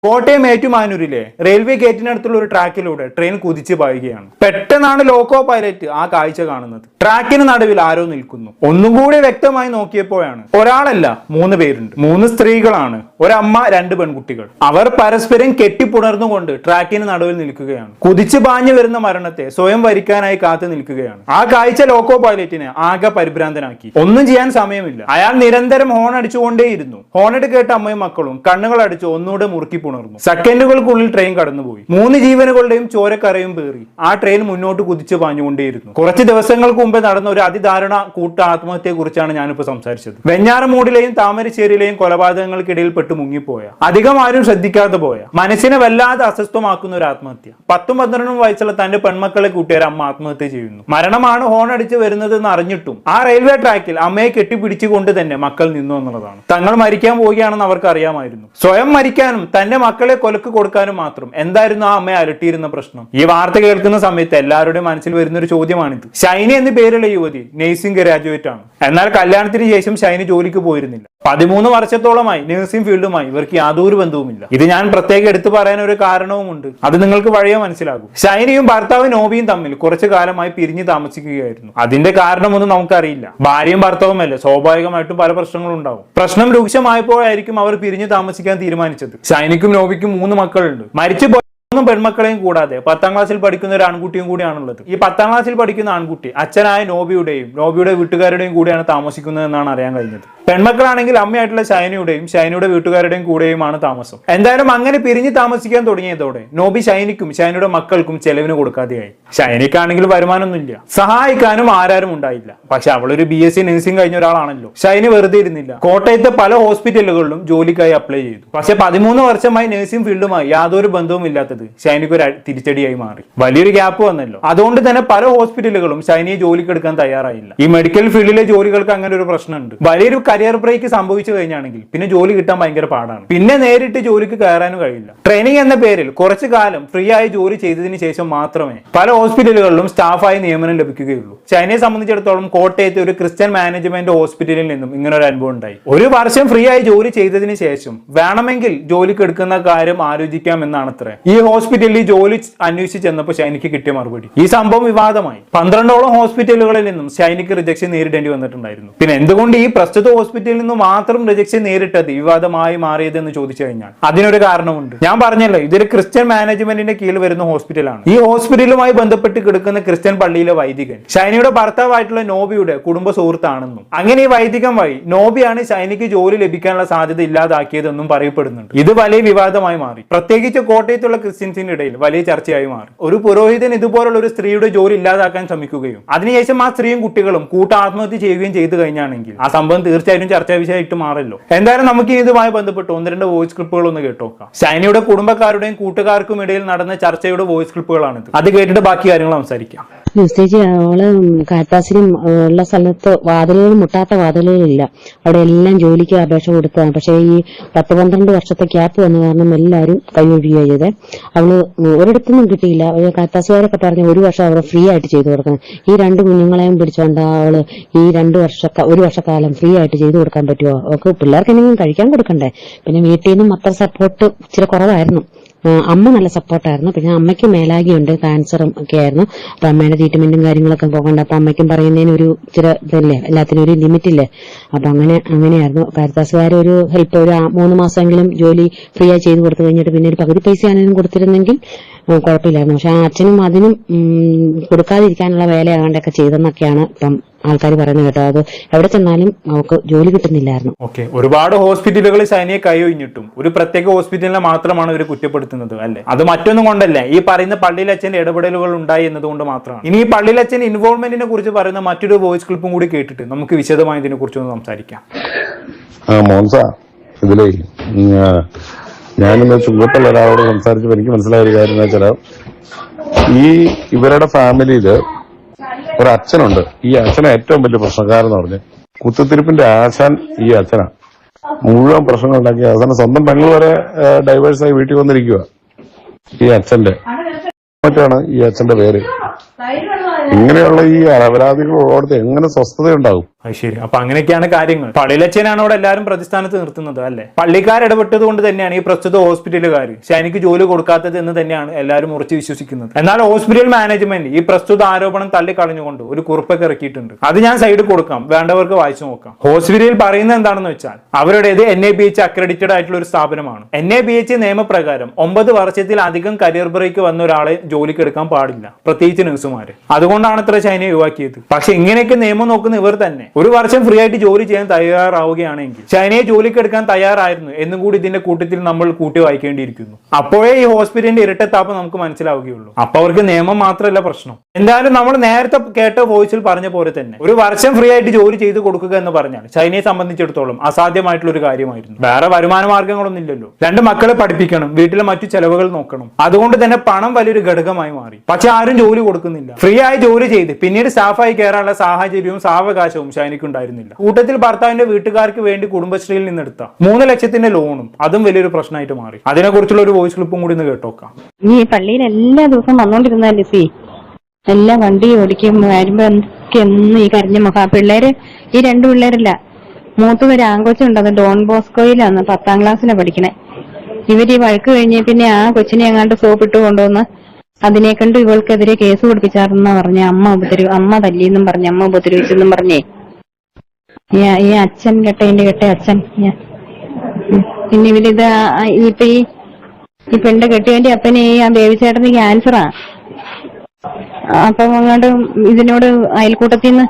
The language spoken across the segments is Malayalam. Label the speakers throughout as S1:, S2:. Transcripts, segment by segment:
S1: കോട്ടയം ഏറ്റുമാനൂരിലെ റെയിൽവേ ഗേറ്റിനടുത്തുള്ള ഒരു ട്രാക്കിലൂടെ ട്രെയിൻ കുതിച്ചു പായുകയാണ്. പെട്ടെന്നാണ് ലോക്കോ പൈലറ്റ് ആ കാഴ്ച കാണുന്നത്. ട്രാക്കിന് നടുവിൽ ആരോ നിൽക്കുന്നു. ഒന്നും കൂടി വ്യക്തമായി നോക്കിയപ്പോഴാണ് ഒരാളല്ല 3 പേരുണ്ട്. 3 സ്ത്രീകളാണ്, ഒരമ്മ 2 പെൺകുട്ടികൾ. അവർ പരസ്പരം കെട്ടിപ്പുണർന്നുകൊണ്ട് ട്രാക്കിന് നടുവിൽ നിൽക്കുകയാണ്. കുതിച്ചു പാഞ്ഞു വരുന്ന മരണത്തെ സ്വയം വരിക്കാനായി കാത്തു നിൽക്കുകയാണ്. ആ കാഴ്ച ലോക്കോ പൈലറ്റിനെ ആകെ പരിഭ്രാന്തനാക്കി. ഒന്നും ചെയ്യാൻ സമയമില്ല. അയാൾ നിരന്തരം ഹോൺ അടിച്ചുകൊണ്ടേയിരുന്നു. ഹോണടി കേട്ട അമ്മയും മക്കളും കണ്ണുകൾ അടിച്ച് ഒന്നുകൂടെ മുറുക്കി പുണർന്നു. സെക്കൻഡുകൾക്കുള്ളിൽ ട്രെയിൻ കടന്നുപോയി. 3 ജീവനുകളുടെയും ചോരക്കരയും പേറി ആ ട്രെയിൻ മുന്നോട്ട് കുതിച്ചു പാഞ്ഞുകൊണ്ടേയിരുന്നു. കുറച്ച് ദിവസങ്ങൾക്ക് മുമ്പ് നടന്ന ഒരു അതിദാരുണ കൂട്ട ആത്മഹത്യയെ കുറിച്ചാണ് ഞാനിപ്പോൾ സംസാരിച്ചത്. വെഞ്ഞാറമൂടിലെയും താമരശ്ശേരിയിലെയും കൊലപാതകങ്ങൾക്കിടയിൽ പെട്ട് മുങ്ങിപ്പോയ, അധികം ആരും ശ്രദ്ധിക്കാതെ പോയ, മനസ്സിനെ വല്ലാതെ അസ്വസ്ഥമാക്കുന്ന ഒരു ആത്മഹത്യ. 10-12 വയസ്സുള്ള തന്റെ പെൺമക്കളെ കൂട്ടിയ അമ്മ ആത്മഹത്യ ചെയ്യുന്നു. മരണമാണ് ഹോൺ അടിച്ച് വരുന്നത് എന്ന് അറിഞ്ഞിട്ടും ആ റെയിൽവേ ട്രാക്കിൽ അമ്മയെ കെട്ടിപ്പിടിച്ചുകൊണ്ട് തന്നെ മക്കൾ നിന്നു എന്നുള്ളതാണ്. തങ്ങൾ മരിക്കാൻ പോവുകയാണെന്ന് അവർക്ക് അറിയാമായിരുന്നു. സ്വയം മരിക്കാനും തന്റെ മക്കളെ കൊലക്ക് കൊടുക്കാനും മാത്രം എന്തായിരുന്നു ആ അമ്മയെ അലട്ടിയിരുന്ന പ്രശ്നം? ഈ വാർത്ത കേൾക്കുന്ന സമയത്ത് എല്ലാവരുടെയും മനസ്സിൽ വരുന്ന ഒരു ചോദ്യമാണിത്. ഷൈനി എന്ന പേരുള്ള യുവതി നഴ്സിംഗ് ഗ്രാജുവേറ്റ് ആണ്. എന്നാൽ കല്യാണത്തിന് ശേഷം ഷൈനി ജോലിക്ക് പോയിരുന്നില്ല. 13 വർഷത്തോളമായി നഴ്സിംഗ് ഫീൽഡുമായി ഇവർക്ക് യാതൊരു ബന്ധവുമില്ല. ഇത് ഞാൻ പ്രത്യേകം എടുത്തു പറയാൻ ഒരു കാരണവുമുണ്ട്. അത് നിങ്ങൾക്ക് വഴിയെ മനസ്സിലാകും. ഷൈനിയും ഭർത്താവ് നോബിയും തമ്മിൽ കുറച്ചു കാലമായി പിരിഞ്ഞു താമസിക്കുകയായിരുന്നു. അതിന്റെ കാരണമൊന്നും നമുക്കറിയില്ല. ഭാര്യയും ഭർത്താവുമല്ലേ, സ്വാഭാവികമായിട്ടും പല പ്രശ്നങ്ങളും ഉണ്ടാവും. പ്രശ്നം രൂക്ഷമായപ്പോഴായിരിക്കും അവർ പിരിഞ്ഞു താമസിക്കാൻ തീരുമാനിച്ചത്. ഷൈനിക്കും നോബിക്കും 3 മക്കളുണ്ട്. മരിച്ചു 3 പെൺമക്കളെയും കൂടാതെ 10ാം ക്ലാസ്സിൽ പഠിക്കുന്ന ഒരു ആൺകുട്ടിയും കൂടിയാണുള്ളത്. ഈ 10ാം ക്ലാസ്സിൽ പഠിക്കുന്ന ആൺകുട്ടി അച്ഛനായ നോബിയുടെ വീട്ടുകാരുടെയും കൂടെയാണ് താമസിക്കുന്നത് എന്നാണ് അറിയാൻ കഴിഞ്ഞത്. പെൺമക്കളാണെങ്കിൽ അമ്മയായിട്ടുള്ള ഷൈനിയുടെ വീട്ടുകാരുടെയും കൂടെയുമാണ് താമസം. എന്തായാലും അങ്ങനെ പിരിഞ്ഞ് താമസിക്കാൻ തുടങ്ങിയതോടെ നോബി ഷൈനിക്കും ഷൈനിയുടെ മക്കൾക്കും ചെലവിന് കൊടുക്കാതെയായി. ഷൈനിക്കാണെങ്കിൽ വരുമാനമൊന്നുമില്ല, സഹായിക്കാനും ആരും ഉണ്ടായില്ല. പക്ഷെ അവളൊരു BSc നഴ്സിംഗ് കഴിഞ്ഞ ഒരാളാണല്ലോ. ഷൈനി വെറുതെ ഇരുന്നില്ല. കോട്ടയത്തെ പല ഹോസ്പിറ്റലുകളിലും ജോലിക്കായി അപ്ലൈ ചെയ്തു. പക്ഷെ 13 വർഷമായി നഴ്സിംഗ് ഫീൽഡുമായി യാതൊരു ബന്ധവും ഇല്ലാത്തത് ഷൈനിക്ക് ഒരു തിരിച്ചടിയായി മാറി. വലിയൊരു ഗ്യാപ്പ് വന്നല്ലോ. അതുകൊണ്ട് തന്നെ പല ഹോസ്പിറ്റലുകളും ഷൈനിയെ ജോലിക്കെടുക്കാൻ തയ്യാറായില്ല. ഈ മെഡിക്കൽ ഫീൽഡിലെ ജോലികൾക്ക് അങ്ങനെ ഒരു പ്രശ്നമുണ്ട്. വലിയൊരു കരിയർ ബ്രേക്ക് സംഭവിച്ചു കഴിഞ്ഞാണെങ്കിൽ പിന്നെ ജോലി കിട്ടാൻ ഭയങ്കര പാടാണ്. പിന്നെ നേരിട്ട് ജോലിക്ക് കയറാനും കഴിയില്ല. ട്രെയിനിങ് എന്ന പേരിൽ കുറച്ചു കാലം ഫ്രീ ആയി ജോലി ചെയ്തതിന് ശേഷം മാത്രമേ പല ഹോസ്പിറ്റലുകളിലും സ്റ്റാഫായി നിയമനം ലഭിക്കുകയുള്ളൂ. ഷൈനിയെ സംബന്ധിച്ചിടത്തോളം കോട്ടയത്തെ ഒരു ക്രിസ്ത്യൻ മാനേജ്മെന്റ് ഹോസ്പിറ്റലിൽ നിന്നും ഇങ്ങനെ ഒരു അനുഭവം ഉണ്ടായി. 1 വർഷം ഫ്രീ ആയി ജോലി ചെയ്തതിന് ശേഷം വേണമെങ്കിൽ ജോലിക്ക് എടുക്കുന്ന കാര്യം ആലോചിക്കാം എന്നാണത്രേ. ഈ ഹോസ്പിറ്റലിൽ ജോലി അന്വേഷിച്ച് ചെന്നപ്പോൾ ഷൈനിക്ക് കിട്ടിയ മറുപടി. ഈ സംഭവം വിവാദമായി. 12ഓളം ഹോസ്പിറ്റലുകളിൽ നിന്നും ഷൈനിക്ക് റിജക്ഷൻ നേരിടേണ്ടി വന്നിട്ടുണ്ടായിരുന്നു. പിന്നെ എന്തുകൊണ്ട് ഈ പ്രസ്തുത ഹോസ്പിറ്റലിൽ നിന്ന് മാത്രം റിജക്ഷൻ നേരിട്ടത് വിവാദമായി മാറിയതെന്ന് ചോദിച്ചു കഴിഞ്ഞാൽ അതിനൊരു കാരണമുണ്ട്. ഞാൻ പറഞ്ഞല്ലോ, ഇതൊരു ക്രിസ്ത്യൻ മാനേജ്മെന്റിന്റെ കീഴിൽ വരുന്ന ഹോസ്പിറ്റലാണ്. ഈ ഹോസ്പിറ്റലുമായി ബന്ധപ്പെട്ട് കിടക്കുന്ന ക്രിസ്ത്യൻ പള്ളിയിലെ വൈദികൻ ഷൈനിയുടെ ഭർത്താവായിട്ടുള്ള നോബിയുടെ കുടുംബ സുഹൃത്താണെന്നും അങ്ങനെ ഈ വൈദികൻ വഴി നോബിയാണ് ഷൈനിക്ക് ജോലി ലഭിക്കാനുള്ള സാധ്യത ഇല്ലാതാക്കിയതെന്നും പറയപ്പെടുന്നുണ്ട്. ഇത് വലിയ വിവാദമായി മാറി. പ്രത്യേകിച്ച് കോട്ടയത്തുള്ള ക്രിസ്ത്യൻസിന്റെ ഇടയിൽ വലിയ ചർച്ചയായി മാറി. ഒരു പുരോഹിതൻ ഇതുപോലുള്ള ഒരു സ്ത്രീയുടെ ജോലി ഇല്ലാതാക്കാൻ ശ്രമിക്കുകയും അതിനുശേഷം ആ സ്ത്രീയും കുട്ടികളും ആത്മഹത്യ ചെയ്യുകയും ചെയ്തു കഴിഞ്ഞാണെങ്കിൽ ആ സംഭവം തീർച്ചയായും ചർച്ചാ വിഷയമായിട്ട് മാറല്ലോ. എന്തായാലും നമുക്ക് ഇതുമായി ബന്ധപ്പെട്ട് 1-2 വോയിസ് ക്ലിപ്പുകൾ ഒന്ന് കേട്ടോക്കാം. ഷൈനിയുടെ കുടുംബക്കാരുടെയും കൂട്ടുകാർക്കും ഇടയിൽ നടന്ന ചർച്ചയുടെ വോയിസ് ക്ലിപ്പുകളാണിത്. അത് കേട്ടിട്ട് ബാക്കി കാര്യങ്ങൾ സംസാരിക്കാം.
S2: ചേച്ചി, അവള് കാറ്റാസിലും ഉള്ള സ്ഥലത്ത് മുട്ടാത്ത വാതിലുകളില്ല. അവിടെ എല്ലാം ജോലിക്ക് അപേക്ഷ കൊടുത്തതാണ്. പക്ഷേ ഈ 10-12 വർഷത്തെ ക്യാപ്പ് വന്ന കാരണം എല്ലാവരും കൈയൊഴിയുക ചെയ്തേ. അവള് ഒരിടത്തൊന്നും കിട്ടിയില്ല. കാറ്റാസുകാരൊക്കെ പറഞ്ഞ 1 വർഷം അവരെ ഫ്രീ ആയിട്ട് ചെയ്തു കൊടുക്കണം. ഈ 2 കുഞ്ഞുങ്ങളെയും പിടിച്ചോണ്ട് അവള് ഈ 1 വർഷക്കാലം ഫ്രീ ആയിട്ട് ചെയ്തു കൊടുക്കാൻ പറ്റുമോ? അവർക്ക് പിള്ളേർക്ക് എന്തെങ്കിലും കഴിക്കാൻ കൊടുക്കണ്ടേ? പിന്നെ വീട്ടിൽ നിന്നും അത്ര സപ്പോർട്ട് ഇച്ചിരി കുറവായിരുന്നു. അമ്മ നല്ല സപ്പോർട്ടായിരുന്നു. പിന്നെ അമ്മയ്ക്ക് മേലാകിയുണ്ട്, ക്യാൻസറും ഒക്കെ ആയിരുന്നു. അപ്പൊ അമ്മയുടെ ട്രീറ്റ്മെന്റും കാര്യങ്ങളൊക്കെ പോകണ്ട. അപ്പൊ അമ്മയ്ക്കും പറയുന്നതിന് ഒരു ഇച്ചിരി ഇതല്ലേ, എല്ലാത്തിനും ഒരു ലിമിറ്റ് ഇല്ലേ. അപ്പൊ അങ്ങനെയായിരുന്നു. കാരിത്താസുകാർ ഒരു ഹെൽപ്പ് ഒരു 3 മാസമെങ്കിലും ജോലി ഫ്രീ ആയി ചെയ്ത് കൊടുത്തു കഴിഞ്ഞിട്ട് പിന്നെ ഒരു പകുതി പൈസ ആണെങ്കിലും കൊടുത്തിരുന്നെങ്കിൽ കുഴപ്പമില്ലായിരുന്നു. പക്ഷെ ആ അച്ഛനും അതിനും കൊടുക്കാതിരിക്കാനുള്ള വേലയാകണ്ടൊക്കെ ചെയ്തെന്നൊക്കെയാണ് ഇപ്പം ആൾക്കാർ പറയുന്നത് കേട്ടോ. അത് എവിടെ ചെന്നാലും അവർക്ക് ജോലി കിട്ടുന്നില്ലായിരുന്നു.
S1: ഓക്കെ, ഒരുപാട് ഹോസ്പിറ്റലുകളിൽ ഷൈനിയെ കൈയൊഴിഞ്ഞിട്ടും ഒരു പ്രത്യേക ഹോസ്പിറ്റലിനെ മാത്രമാണ് ഇവർ കുറ്റപ്പെടുത്തുന്നത് അല്ലെ. അത് മറ്റൊന്നും കൊണ്ടല്ല, ഈ പറയുന്ന പള്ളിയിലച്ഛന്റെ ഇടപെടലുകൾ ഉണ്ടായി എന്നതുകൊണ്ട് മാത്രമാണ്. ഇനി ഈ പള്ളിയിലച്ഛൻ ഇൻവോൾവ്മെന്റിനെ കുറിച്ച് പറയുന്ന മറ്റൊരു വോയിസ് ക്ലിപ്പും കൂടി കേട്ടിട്ട് നമുക്ക് വിശദമായി ഇതിനെ കുറിച്ചൊന്ന് സംസാരിക്കാം.
S3: ഇതിലേ ഞാനിന്ന് ചുങ്കത്തുള്ള ഒരാളോട് സംസാരിച്ചപ്പോൾ എനിക്ക് മനസ്സിലായ ഒരു കാര്യം എന്ന് വെച്ചാൽ, ഈ ഇവരുടെ ഫാമിലിയില് ഒരു അച്ഛനുണ്ട്. ഈ അച്ഛനെ ഏറ്റവും വലിയ പ്രശ്നക്കാരെന്ന് പറഞ്ഞ് കുത്തിത്തിരിപ്പിന്റെ ആശാൻ ഈ അച്ഛനാ. മുഴുവൻ പ്രശ്നങ്ങൾ ഉണ്ടാക്കി അവസാനം സ്വന്തം പെങ്ങൾ വരെ ഡൈവേഴ്സായി വീട്ടിൽ വന്നിരിക്കുക ഈ അച്ഛന്റെ. മറ്റാണ് ഈ അച്ഛന്റെ പേര്. ഇങ്ങനെയുള്ള ഈ അപരാധികളോടത്ത് എങ്ങനെ സ്വസ്ഥതയുണ്ടാകും?
S1: അത് ശരി. അപ്പൊ അങ്ങനെയൊക്കെയാണ് കാര്യങ്ങൾ. പള്ളിയിലച്ഛനാണ് അവിടെ എല്ലാവരും പ്രതിസ്ഥാനത്ത് നിർത്തുന്നത് അല്ലെ? പള്ളിക്കാർ ഇടപെട്ടത് കൊണ്ട് തന്നെയാണ് ഈ പ്രസ്തുത ഹോസ്പിറ്റലുകാർ ഷൈനിക്ക് ജോലി കൊടുക്കാത്തത് എന്ന് തന്നെയാണ് എല്ലാവരും ഉറച്ചു വിശ്വസിക്കുന്നത്. എന്നാൽ ഹോസ്പിറ്റൽ മാനേജ്മെന്റ് ഈ പ്രസ്തുത ആരോപണം തള്ളിക്കളഞ്ഞുകൊണ്ട് ഒരു കുറിപ്പൊക്കെ ഇറക്കിയിട്ടുണ്ട്. അത് ഞാൻ സൈഡിൽ കൊടുക്കാം, വേണ്ടവർക്ക് വായിച്ചു നോക്കാം. ഹോസ്പിറ്റലിൽ പറയുന്നത് എന്താണെന്ന് വെച്ചാൽ അവരുടേത് NABH അക്രഡിറ്റഡ് ആയിട്ടുള്ള ഒരു സ്ഥാപനമാണ്. NABH നിയമപ്രകാരം 9 വർഷത്തിലധികം കരിയർ ബ്രേക്ക് വന്ന ഒരാളെ ജോലിക്ക് എടുക്കാൻ പാടില്ല, പ്രത്യേകിച്ച് നഴ്സുമാര്. അതുകൊണ്ടാണ് ഇത്ര ഷൈനയെ ഒഴിവാക്കിയത്. പക്ഷെ ഇങ്ങനെയൊക്കെ നിയമം നോക്കുന്ന ഇവർ തന്നെ 1 വർഷം ഫ്രീ ആയിട്ട് ജോലി ചെയ്യാൻ തയ്യാറാവുകയാണെങ്കിൽ ഷൈനയെ ജോലിക്ക് എടുക്കാൻ തയ്യാറായിരുന്നു എന്നും കൂടി ഇതിന്റെ കൂട്ടത്തിൽ നമ്മൾ കൂട്ടി വായിക്കേണ്ടിയിരിക്കുന്നു. അപ്പോഴേ ഈ ഹോസ്പിറ്റലിന്റെ ഇരട്ടത്താപ്പ് നമുക്ക് മനസ്സിലാവുകയുള്ളൂ. അപ്പൊ അവർക്ക് നിയമം മാത്രമല്ല പ്രശ്നം. എന്തായാലും നമ്മൾ നേരത്തെ കേട്ട വോയിസിൽ പറഞ്ഞ പോലെ തന്നെ 1 വർഷം ഫ്രീ ആയിട്ട് ജോലി ചെയ്ത് കൊടുക്കുക എന്ന് പറഞ്ഞാൽ ഷൈനയെ സംബന്ധിച്ചിടത്തോളം അസാധ്യമായിട്ടുള്ള ഒരു കാര്യമായിരുന്നു. വേറെ വരുമാന മാർഗങ്ങളൊന്നും ഇല്ലല്ലോ. 2 മക്കളെ പഠിപ്പിക്കണം, വീട്ടിലെ മറ്റു ചെലവുകൾ നോക്കണം. അതുകൊണ്ട് തന്നെ പണം വലിയൊരു ഘടകമായി മാറി. പക്ഷെ ആരും ജോലി കൊടുക്കുന്നില്ല. ഫ്രീ ആയി ജോലി ചെയ്ത് പിന്നീട് സ്റ്റാഫായി കയറാനുള്ള സാഹചര്യവും സാവകാശവും ഷൈനിക്ക് ഉണ്ടായിരുന്നില്ല. കൂട്ടത്തിൽ ഭർത്താവിന്റെ വീട്ടുകാർക്ക് വേണ്ടി കുടുംബശ്രീയിൽ നിന്നെടുത്ത 3 ലക്ഷത്തിന്റെ ലോണും അതും വലിയൊരു പ്രശ്നമായിട്ട് മാറി. അതിനെക്കുറിച്ചുള്ള ഒരു വോയിസ് ക്ലിപ്പും കൂടി ഒന്ന് കേട്ടോക്കാം.
S4: ഈ പള്ളിയിൽ എല്ലാ ദിവസവും വന്നോണ്ടിരുന്ന ലിസി എല്ലാ വണ്ടി ഓടിക്കും വരുമ്പോ ഒക്കെ എന്ന് ഈ കരഞ്ഞ മുഖ പിള്ളേര് ഈ 2 പിള്ളേരില്ല, മൂത്തതൊരു ആങ്കൊച്ചുണ്ട്, അത് ഡോൺ ബോസ്കോയിലാണ്, 10ാം ക്ലാസ്സിലാണ് പഠിക്കണേ. ഇവര് ഈ വഴക്ക് കഴിഞ്ഞ പിന്നെ ആ കൊച്ചിനെ എങ്ങാണ്ട് സോപ്പിട്ട് കൊണ്ടുവന്ന് അതിനെ കണ്ട് ഇവൾക്കെതിരെ കേസ് കൊടുപ്പിച്ചാർന്നാ പറഞ്ഞ. അമ്മ തല്ലിയെന്നും പറഞ്ഞ, അമ്മ ഉപദ്രവിച്ചെന്നും പറഞ്ഞേ ഈ അച്ഛൻ കെട്ട അച്ഛൻ. പിന്നെ ഇവരിത് ഇപ്പൊ ഈ പെണ്ണ് കെട്ടിയവന്റെ അപ്പനെ ആ ബേബിച്ചേട്ടന് ക്യാൻസറാ. അപ്പം അങ്ങോട്ട് ഇതിനോട് അയൽക്കൂട്ടത്തിൽ നിന്ന്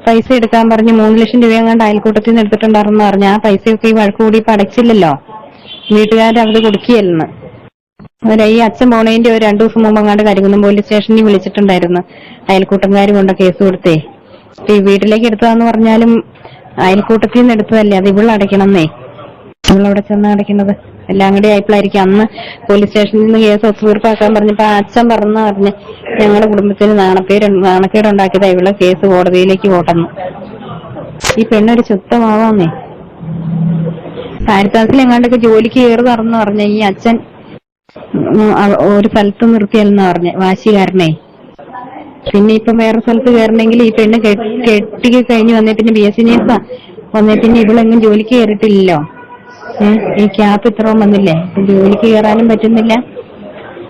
S4: പൈസ എടുക്കാൻ പറഞ്ഞ് 3 ലക്ഷം രൂപ എങ്ങാണ്ട് അയൽക്കൂട്ടത്തിൽ നിന്ന് എടുത്തിട്ടുണ്ടായിരുന്നു പറഞ്ഞ. ആ പൈസയൊക്കെ ഈ വഴക്ക് കൂടി ഇപ്പൊ അടച്ചില്ലല്ലോ, വീട്ടുകാരത് കൊടുക്കുകയല്ലെന്ന്. ഈ അച്ഛൻ പോണേന്റെ ഒരു 2 ദിവസം മുമ്പ് അങ്ങാണ്ട് കരികുന്നം പോലീസ് സ്റ്റേഷനിൽ വിളിച്ചിട്ടുണ്ടായിരുന്നു. അയൽക്കൂട്ടംകാർ കൊണ്ട് കേസ് കൊടുത്തേ. ഈ വീട്ടിലേക്ക് എടുത്തതാന്ന് പറഞ്ഞാലും അയൽക്കൂട്ടത്തിൽ നിന്ന് എടുത്തതല്ലേ, അത് ഇവളടയ്ക്കണമെന്നേ. ഇവളവിടെ ചെന്ന് അടയ്ക്കുന്നത് എല്ലാം കൂടി ആയപ്പോഴായിരിക്കും അന്ന് പോലീസ് സ്റ്റേഷനിൽ നിന്ന് കേസ് ഒത്തുതീർപ്പാക്കാൻ പറഞ്ഞപ്പോ അച്ഛൻ പറഞ്ഞ് ഞങ്ങളുടെ കുടുംബത്തിന് നാണക്കേടുണ്ടാക്കിയതാ ഇവളെ കേസ് കോടതിയിലേക്ക് പോട്ടെന്ന്. ഈ പെണ്ണൊരു ശുദ്ധമാവാന്നേ. കാരിത്താസിൽ എങ്ങാണ്ടൊക്കെ ജോലിക്ക് കയറി തറന്ന് പറഞ്ഞ ഈ അച്ഛൻ ഒരു സ്ഥലത്ത് നിർത്തിയല്ലെന്ന് പറഞ്ഞ വാശിക്കാരനെ. പിന്നെ ഇപ്പം വേറെ സ്ഥലത്ത് കയറണമെങ്കിൽ ഈ പെണ്ണ് കെട്ടി കഴിഞ്ഞ് വന്നേ പിന്നെ BSc നേഴ്സാ വന്നേ പിന്നെ ഇവളെങ്ങും ജോലിക്ക് കയറിയിട്ടില്ലല്ലോ. ഈ ക്യാപ്പ് ഇത്രയും വന്നില്ലേ, ജോലിക്ക് കയറാനും പറ്റുന്നില്ല.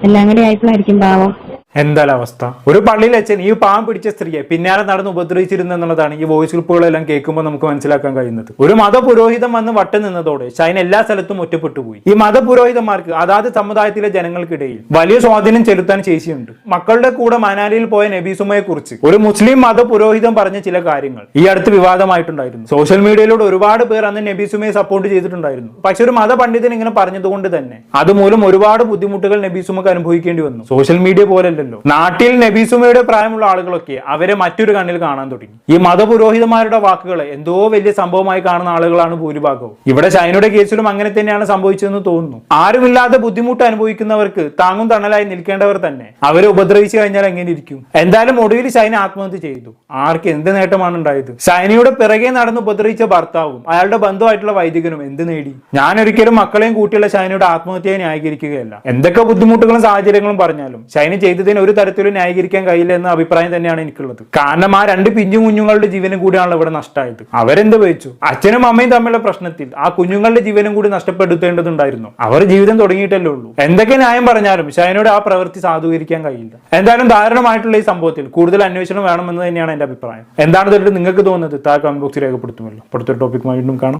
S4: എല്ലാം കൂടി ആയപ്പോഴായിരിക്കും പാവം.
S1: എന്തായാലും അവസ്ഥ. ഒരു പള്ളിയിൽ അച്ഛൻ ഈ പാവം പിടിച്ച സ്ത്രീയെ പിന്നാലെ നടന്ന് ഉപദ്രവിച്ചിരുന്നു എന്നുള്ളതാണ് ഈ വോയിസ് ക്ലിപ്പുകളെല്ലാം കേൾക്കുമ്പോൾ നമുക്ക് മനസ്സിലാക്കാൻ കഴിയുന്നത്. ഒരു മതപുരോഹിതം വന്ന് വട്ടു നിന്നതോടെ ഷൈൻ എല്ലാ സ്ഥലത്തും ഒറ്റപ്പെട്ടു പോയി. ഈ മതപുരോഹിതന്മാർക്ക് അതാത് സമുദായത്തിലെ ജനങ്ങൾക്കിടയിൽ വലിയ സ്വാധീനം ചെലുത്താൻ ശേഷിയുണ്ട്. മക്കളുടെ കൂടെ മനാലിയിൽ പോയ നബീസുമയെ കുറിച്ച് ഒരു മുസ്ലിം മതപുരോഹിതം പറഞ്ഞ ചില കാര്യങ്ങൾ ഈ അടുത്ത് വിവാദമായിട്ടുണ്ടായിരുന്നു. സോഷ്യൽ മീഡിയയിലൂടെ ഒരുപാട് പേർ അന്ന് നബീസുമയെ സപ്പോർട്ട് ചെയ്തിട്ടുണ്ടായിരുന്നു. പക്ഷെ ഒരു മതപണ്ഡിതൻ ഇങ്ങനെ പറഞ്ഞതുകൊണ്ട് തന്നെ അതുമൂലം ഒരുപാട് ബുദ്ധിമുട്ടുകൾ നബീസുമക്ക് അനുഭവിക്കേണ്ടി വന്നു. സോഷ്യൽ മീഡിയ പോലെ നാട്ടിൽ നബീസുമയുടെ പ്രായമുള്ള ആളുകളൊക്കെ അവരെ മറ്റൊരു കണ്ണിൽ കാണാൻ തുടങ്ങി. ഈ മതപുരോഹിതന്മാരുടെ വാക്കുകളെ എന്തോ വലിയ സംഭവമായി കാണുന്ന ആളുകളാണ് ഭൂരിഭാഗവും. ഇവിടെ ഷൈനയുടെ കേസിലും അങ്ങനെ തന്നെയാണ് സംഭവിച്ചതെന്ന് തോന്നുന്നു. ആരുമില്ലാതെ ബുദ്ധിമുട്ട് അനുഭവിക്കുന്നവർക്ക് താങ്ങും തണലായി നിൽക്കേണ്ടവർ തന്നെ അവരെ ഉപദ്രവിച്ചു കഴിഞ്ഞാൽ എങ്ങനെ ഇരിക്കും? എന്തായാലും ഒടുവിൽ ഷൈന ആത്മഹത്യ ചെയ്തു. ആർക്ക് എന്ത് നേട്ടമാണ് ഉണ്ടായത്? ഷൈനയുടെ പിറകെ നടന്ന് ഉപദ്രവിച്ച ഭർത്താവും അയാളുടെ ബന്ധുവായിട്ടുള്ള വൈദികനും എന്ത് നേടി? ഞാൻ ഒരിക്കലും മക്കളെയും കൂട്ടിയുള്ള ഷൈനയുടെ ആത്മഹത്യയെ ന്യായീകരിക്കുകയല്ല. എന്തൊക്കെ ബുദ്ധിമുട്ടുകളും സാഹചര്യങ്ങളും പറഞ്ഞാലും ഷൈന ചെയ്തതിന് ഒരു തരത്തിലും ന്യായീകരിക്കാൻ കഴിയില്ല എന്ന അഭിപ്രായം തന്നെയാണ് എനിക്കുള്ളത്. കാരണം ആ 2 പിഞ്ചു കുഞ്ഞുങ്ങളുടെ ജീവനും കൂടിയാണല്ലോ ഇവിടെ നഷ്ടമായത്. അവരെന്ത് വെച്ചു? അച്ഛനും അമ്മയും തമ്മിലുള്ള പ്രശ്നത്തിൽ ആ കുഞ്ഞുങ്ങളുടെ ജീവനും കൂടി നഷ്ടപ്പെടുത്തേണ്ടതുണ്ടായിരുന്നു. അവർ ജീവിതം തുടങ്ങിയിട്ടല്ലേ ഉള്ളൂ. എന്തൊക്കെ ന്യായം പറഞ്ഞാലും ഷൈനയുടെ ആ പ്രവൃത്തി സാധൂകരിക്കാൻ കഴിയില്ല. എന്തായാലും ദാരുണമായിട്ടുള്ള ഈ സംഭവത്തിൽ കൂടുതൽ അന്വേഷണം വേണമെന്ന് തന്നെയാണ് എന്റെ അഭിപ്രായം. എന്താണ് ഇതിൽ നിങ്ങൾക്ക് തോന്നുന്നത്? താഴെ കമന്റ് ബോക്സിൽ രേഖപ്പെടുത്തുമല്ലോ. അടുത്തൊരു ടോപ്പിക്കുമായി വീണ്ടും കാണാം.